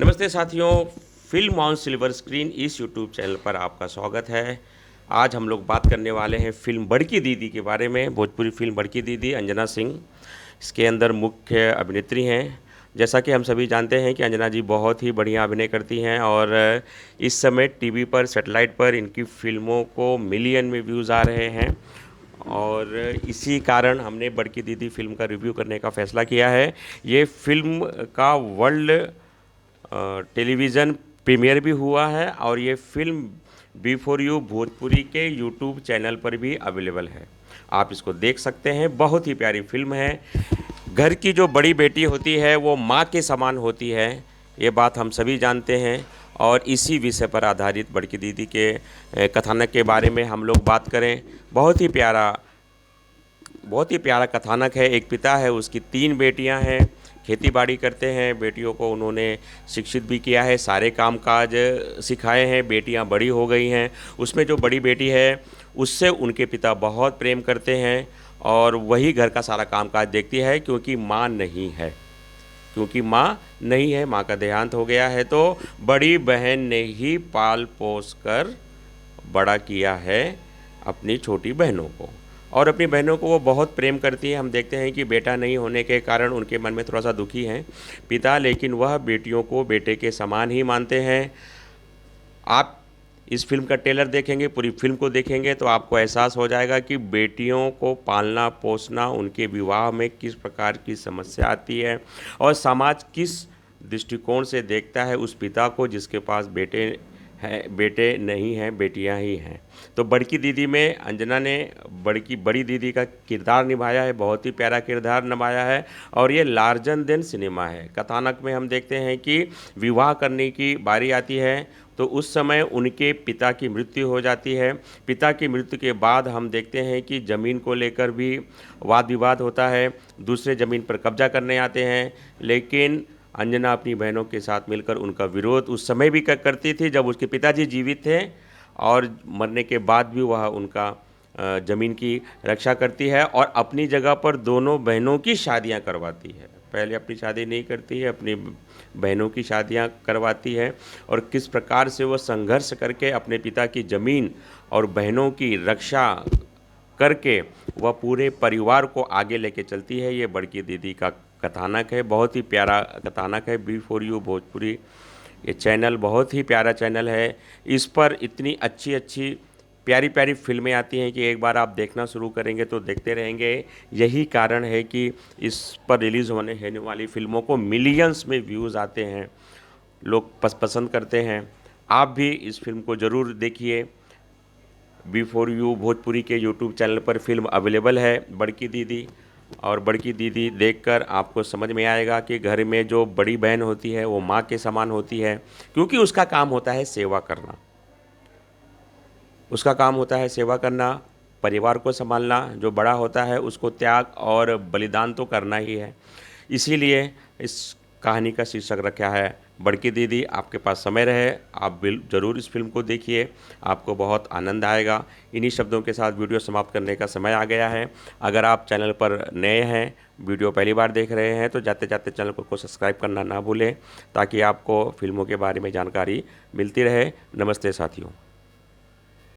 नमस्ते साथियों, film on silver screen इस यूट्यूब चैनल पर आपका स्वागत है। आज हम लोग बात करने वाले हैं फ़िल्म बड़की दीदी के बारे में। भोजपुरी फ़िल्म बड़की दीदी अंजना सिंह इसके अंदर मुख्य अभिनेत्री हैं। जैसा कि हम सभी जानते हैं कि अंजना जी बहुत ही बढ़िया अभिनय करती हैं और इस समय टीवी पर, सैटेलाइट पर इनकी फ़िल्मों को मिलियन में व्यूज़ आ रहे हैं और इसी कारण हमने बड़की दीदी फ़िल्म का रिव्यू करने का फ़ैसला किया है। ये फ़िल्म का वर्ल्ड टेलीविज़न प्रीमियर भी हुआ है और ये फ़िल्म बिफोर यू भोजपुरी के यूट्यूब चैनल पर भी अवेलेबल है। आप इसको देख सकते हैं, बहुत ही प्यारी फ़िल्म है। घर की जो बड़ी बेटी होती है वो माँ के समान होती है, ये बात हम सभी जानते हैं और इसी विषय पर आधारित बड़की दीदी के कथानक के बारे में हम लोग बात करें। बहुत ही प्यारा कथानक है। एक पिता है, उसकी 3 बेटियां हैं, खेती-बाड़ी करते हैं, बेटियों को उन्होंने शिक्षित भी किया है, सारे काम-काज सिखाए हैं, बेटियां बड़ी हो गई हैं। उसमें जो बड़ी बेटी है, उससे उनके पिता बहुत प्रेम करते हैं और वही घर का सारा काम-काज देखती है क्योंकि माँ नहीं है, माँ का देहांत हो गया है, तो बड़ी बहन ने ही पाल-पोस कर बड़ा किया है अपनी छोटी बहनों को और अपनी बहनों को वो बहुत प्रेम करती है। हम देखते हैं कि बेटा नहीं होने के कारण उनके मन में थोड़ा-सा दुखी हैं पिता, लेकिन वह बेटियों को बेटे के समान ही मानते हैं। आप इस फ़िल्म का ट्रेलर देखेंगे, पूरी फ़िल्म को देखेंगे तो आपको एहसास हो जाएगा कि बेटियों को पालना-पोसना, उनके विवाह में किस प्रकार की समस्या आती है और समाज किस दृष्टिकोण से देखता है उस पिता को जिसके पास बेटे नहीं हैं, बेटियां ही हैं। तो बड़की दीदी में अंजना ने बड़ी दीदी का किरदार निभाया है, बहुत ही प्यारा किरदार निभाया है और ये लार्जर देन सिनेमा है। कथानक में हम देखते हैं कि विवाह करने की बारी आती है तो उस समय उनके पिता की मृत्यु हो जाती है। पिता की मृत्यु के बाद हम देखते हैं कि ज़मीन को लेकर भी वाद-विवाद होता है, दूसरे ज़मीन पर कब्जा करने आते हैं, लेकिन अंजना अपनी बहनों के साथ मिलकर उनका विरोध उस समय भी करती थी जब उसके पिताजी जीवित थे और मरने के बाद भी वह उनका ज़मीन की रक्षा करती है और अपनी जगह पर दोनों बहनों की शादियां करवाती है। पहले अपनी शादी नहीं करती है, अपनी बहनों की शादियां करवाती है और किस प्रकार से वह संघर्ष करके अपने पिता की ज़मीन और बहनों की रक्षा करके वह पूरे परिवार को आगे लेके चलती है। ये बड़की दीदी का कथानक है, बहुत ही प्यारा कथानक है। बिफोर यू भोजपुरी ये चैनल बहुत ही प्यारा चैनल है। इस पर इतनी अच्छी प्यारी फ़िल्में आती हैं कि एक बार आप देखना शुरू करेंगे तो देखते रहेंगे। यही कारण है कि इस पर रिलीज़ होने वाली फ़िल्मों को मिलियंस में व्यूज़ आते हैं, लोग पसंद करते हैं। आप भी इस फ़िल्म को ज़रूर देखिए। बिफोर यू भोजपुरी के यूट्यूब चैनल पर फ़िल्म अवेलेबल है बड़की दीदी और बड़की दीदी देखकर आपको समझ में आएगा कि घर में जो बड़ी बहन होती है वो माँ के समान होती है, क्योंकि उसका काम होता है सेवा करना। उसका काम होता है सेवा करना, परिवार को संभालना। जो बड़ा होता है उसको त्याग और बलिदान तो करना ही है। इसीलिए इस कहानी का शीर्षक रखा है बड़की दीदी। आपके पास समय रहे, आप ज़रूर इस फिल्म को देखिए, आपको बहुत आनंद आएगा। इन्हीं शब्दों के साथ वीडियो समाप्त करने का समय आ गया है। अगर आप चैनल पर नए हैं, वीडियो पहली बार देख रहे हैं, तो जाते जाते चैनल को सब्सक्राइब करना ना भूलें ताकि आपको फिल्मों के बारे में जानकारी मिलती रहे। नमस्ते साथियों।